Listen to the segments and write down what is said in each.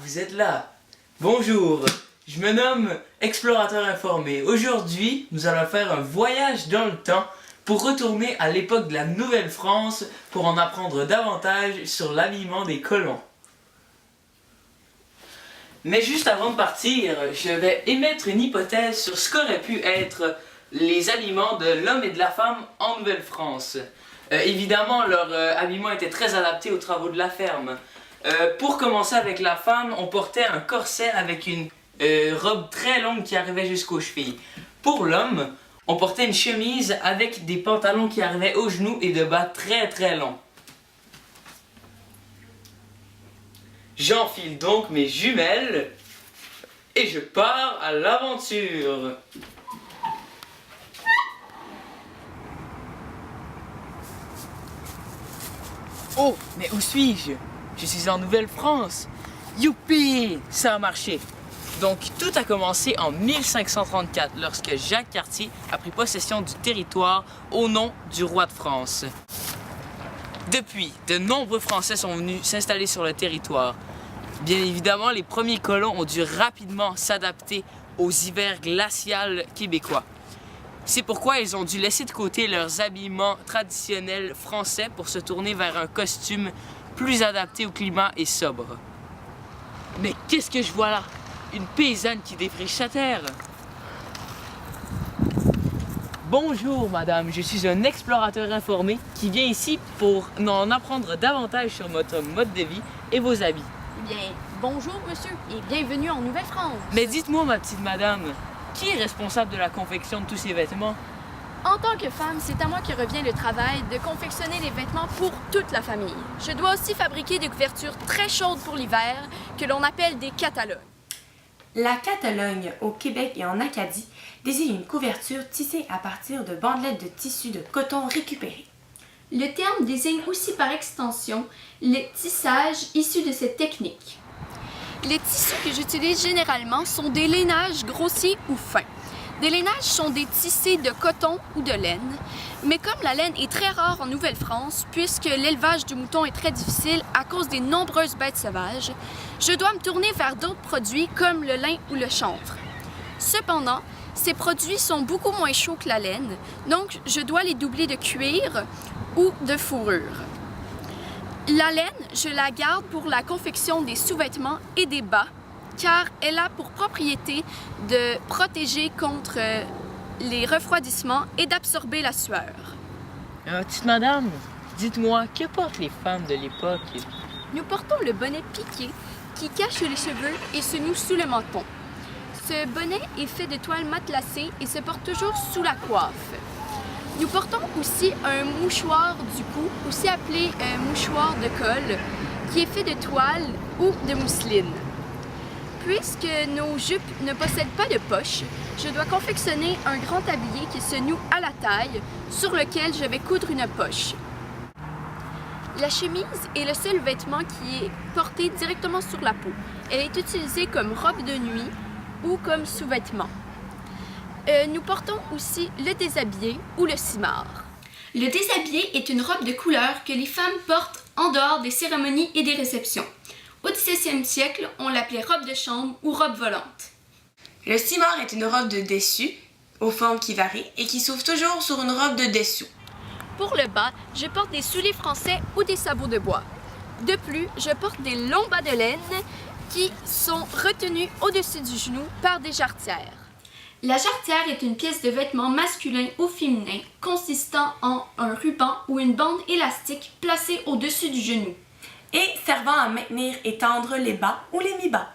vous êtes là. Bonjour, je me nomme Explorateur Informé. Aujourd'hui, nous allons faire un voyage dans le temps pour retourner à l'époque de la Nouvelle-France pour en apprendre davantage sur l'habillement des colons. Mais juste avant de partir, je vais émettre une hypothèse sur ce qu'auraient pu être les habillements de l'homme et de la femme en Nouvelle-France. Évidemment, leur habillement était très adapté aux travaux de la ferme. Pour commencer avec la femme, on portait un corset avec une robe très longue qui arrivait jusqu'aux chevilles. Pour l'homme, on portait une chemise avec des pantalons qui arrivaient aux genoux et de bas très très longs. J'enfile donc mes jumelles et je pars à l'aventure. Oh, mais où suis-je? Je suis en Nouvelle-France. Youpi! Ça a marché. Donc tout a commencé en 1534 lorsque Jacques Cartier a pris possession du territoire au nom du roi de France. Depuis, de nombreux Français sont venus s'installer sur le territoire. Bien évidemment, les premiers colons ont dû rapidement s'adapter aux hivers glaciaux québécois. C'est pourquoi ils ont dû laisser de côté leurs habillements traditionnels français pour se tourner vers un costume plus adapté au climat et sobre. Mais qu'est-ce que je vois là? Une paysanne qui défriche sa terre. Bonjour madame, je suis un explorateur informé qui vient ici pour en apprendre davantage sur votre mode de vie et vos habits. Eh bien, bonjour monsieur et bienvenue en Nouvelle-France. Mais dites-moi ma petite madame, qui est responsable de la confection de tous ces vêtements? En tant que femme, c'est à moi que revient le travail de confectionner les vêtements pour toute la famille. Je dois aussi fabriquer des couvertures très chaudes pour l'hiver que l'on appelle des catalogues. La catalogne au Québec et en Acadie désigne une couverture tissée à partir de bandelettes de tissu de coton récupéré. Le terme désigne aussi par extension le tissage issu de cette technique. Les tissus que j'utilise généralement sont des lainages grossiers ou fins. Des lainages sont des tissés de coton ou de laine, mais comme la laine est très rare en Nouvelle-France, puisque l'élevage du mouton est très difficile à cause des nombreuses bêtes sauvages, je dois me tourner vers d'autres produits comme le lin ou le chanvre. Cependant, ces produits sont beaucoup moins chauds que la laine, donc je dois les doubler de cuir ou de fourrure. La laine, je la garde pour la confection des sous-vêtements et des bas, car elle a pour propriété de protéger contre les refroidissements et d'absorber la sueur. Petite madame, dites-moi, que portent les femmes de l'époque? Nous portons le bonnet piqué qui cache les cheveux et se noue sous le menton. Ce bonnet est fait de toile matelassée et se porte toujours sous la coiffe. Nous portons aussi un mouchoir du cou, aussi appelé un mouchoir de col, qui est fait de toile ou de mousseline. Puisque nos jupes ne possèdent pas de poche, je dois confectionner un grand tablier qui se noue à la taille, sur lequel je vais coudre une poche. La chemise est le seul vêtement qui est porté directement sur la peau. Elle est utilisée comme robe de nuit ou comme sous-vêtement. Nous portons aussi le déshabillé ou le simard. Le déshabillé est une robe de couleur que les femmes portent en dehors des cérémonies et des réceptions. Au XVIe siècle, on l'appelait robe de chambre ou robe volante. Le simard est une robe de dessus, aux formes qui varient, et qui s'ouvre toujours sur une robe de dessous. Pour le bas, je porte des souliers français ou des sabots de bois. De plus, je porte des longs bas de laine qui sont retenus au-dessus du genou par des jarretières. La jarretière est une pièce de vêtement masculin ou féminin consistant en un ruban ou une bande élastique placée au-dessus du genou Et servant à maintenir et tendre les bas ou les mi-bas.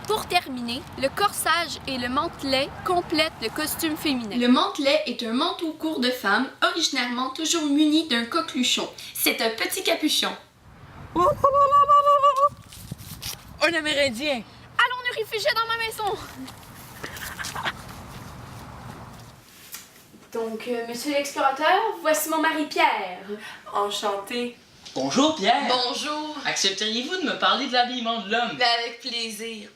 Pour terminer, le corsage et le mantelet complètent le costume féminin. Le mantelet est un manteau court de femme, originairement toujours muni d'un coqueluchon. C'est un petit capuchon. Un Amérindien! Allons nous réfugier dans ma maison! Donc, monsieur l'explorateur, voici mon mari Pierre. Enchanté. Bonjour Pierre! Bonjour. Accepteriez-vous de me parler de l'habillement de l'homme? Avec plaisir.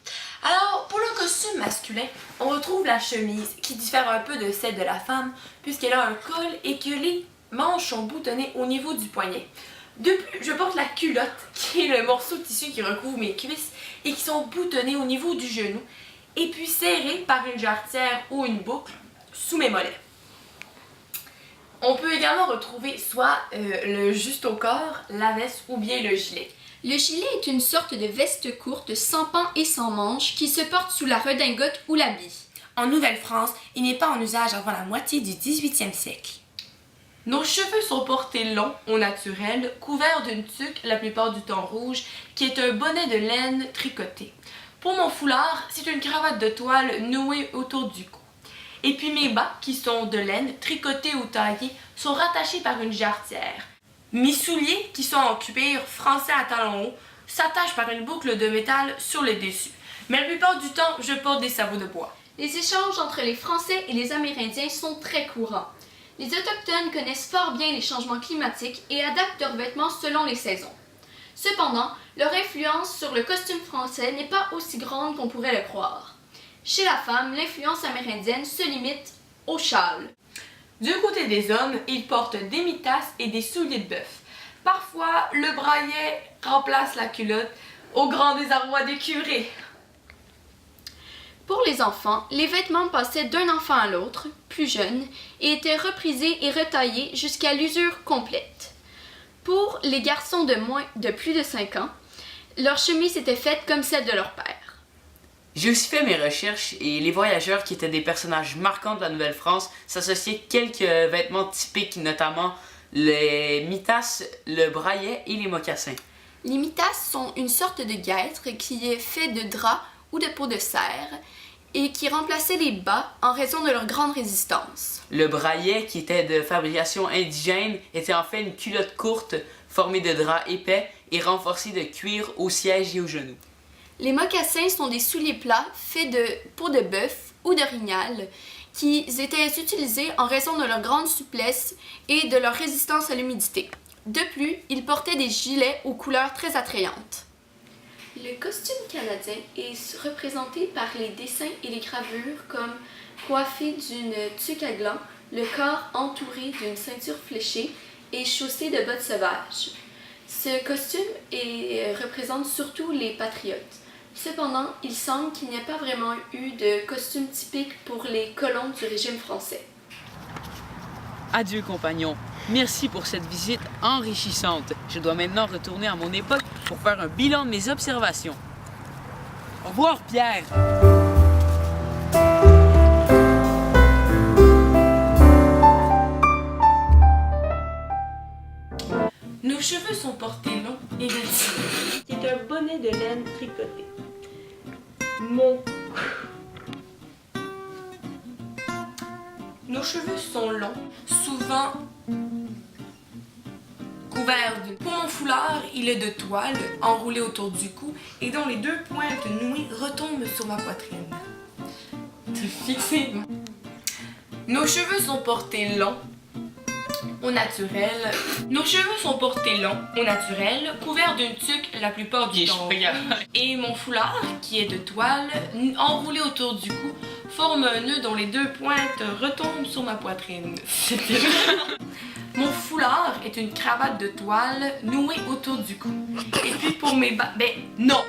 Alors, pour le costume masculin, on retrouve la chemise qui diffère un peu de celle de la femme puisqu'elle a un col et que les manches sont boutonnées au niveau du poignet. De plus, je porte la culotte qui est le morceau de tissu qui recouvre mes cuisses et qui sont boutonnés au niveau du genou et puis serrés par une jarretière ou une boucle sous mes mollets. On peut également retrouver soit le juste au corps, la veste ou bien le gilet. Le gilet est une sorte de veste courte sans pan et sans manches qui se porte sous la redingote ou l'habit. En Nouvelle-France, il n'est pas en usage avant la moitié du 18e siècle. Nos cheveux sont portés longs, au naturel, couverts d'une tuque, la plupart du temps rouge, qui est un bonnet de laine tricoté. Pour mon foulard, c'est une cravate de toile nouée autour du cou. Et puis mes bas, qui sont de laine, tricotés ou taillés, sont rattachés par une jarretière. Mes souliers, qui sont en cuir français à talons hauts, s'attachent par une boucle de métal sur le dessus. Mais la plupart du temps, je porte des sabots de bois. Les échanges entre les Français et les Amérindiens sont très courants. Les Autochtones connaissent fort bien les changements climatiques et adaptent leurs vêtements selon les saisons. Cependant, leur influence sur le costume français n'est pas aussi grande qu'on pourrait le croire. Chez la femme, l'influence amérindienne se limite au châle. Du côté des hommes, ils portent des mitasses et des souliers de bœuf. Parfois, le brayet remplace la culotte, au grand désarroi des curés. Pour les enfants, les vêtements passaient d'un enfant à l'autre, plus jeune, et étaient reprisés et retaillés jusqu'à l'usure complète. Pour les garçons de plus de 5 ans, leur chemise était faite comme celle de leur père. J'ai aussi fait mes recherches et les voyageurs qui étaient des personnages marquants de la Nouvelle-France s'associaient quelques vêtements typiques, notamment les mitasses, le brayet et les mocassins. Les mitasses sont une sorte de guêtre qui est fait de drap ou de peau de cerf et qui remplaçait les bas en raison de leur grande résistance. Le brayet, qui était de fabrication indigène, était en fait une culotte courte formée de drap épais et renforcée de cuir au siège et aux genoux. Les mocassins sont des souliers plats faits de peau de bœuf ou d'orignal qui étaient utilisés en raison de leur grande souplesse et de leur résistance à l'humidité. De plus, ils portaient des gilets aux couleurs très attrayantes. Le costume canadien est représenté par les dessins et les gravures comme coiffé d'une tuque à gland, le corps entouré d'une ceinture fléchée et chaussé de bottes sauvages. Ce costume représente surtout les patriotes. Cependant, il semble qu'il n'y a pas vraiment eu de costume typique pour les colons du régime français. Adieu compagnons, merci pour cette visite enrichissante. Je dois maintenant retourner à mon époque pour faire un bilan de mes observations. Au revoir Pierre! Nos cheveux sont portés longs et détirés, qui est un bonnet de laine tricoté. Nos cheveux sont longs, souvent couverts d'une... Pour mon foulard, il est de toile, enroulé autour du cou et dont les deux pointes nouées retombent sur ma poitrine. Fixez. Nos cheveux sont portés longs, au naturel. Nos cheveux sont portés longs, au naturel, couverts d'une tuque la plupart du temps. Et mon foulard, qui est de toile, enroulé autour du cou, forme un nœud dont les deux pointes retombent sur ma poitrine. Mon foulard est une cravate de toile nouée autour du cou. Et puis pour mes bas... Ben non!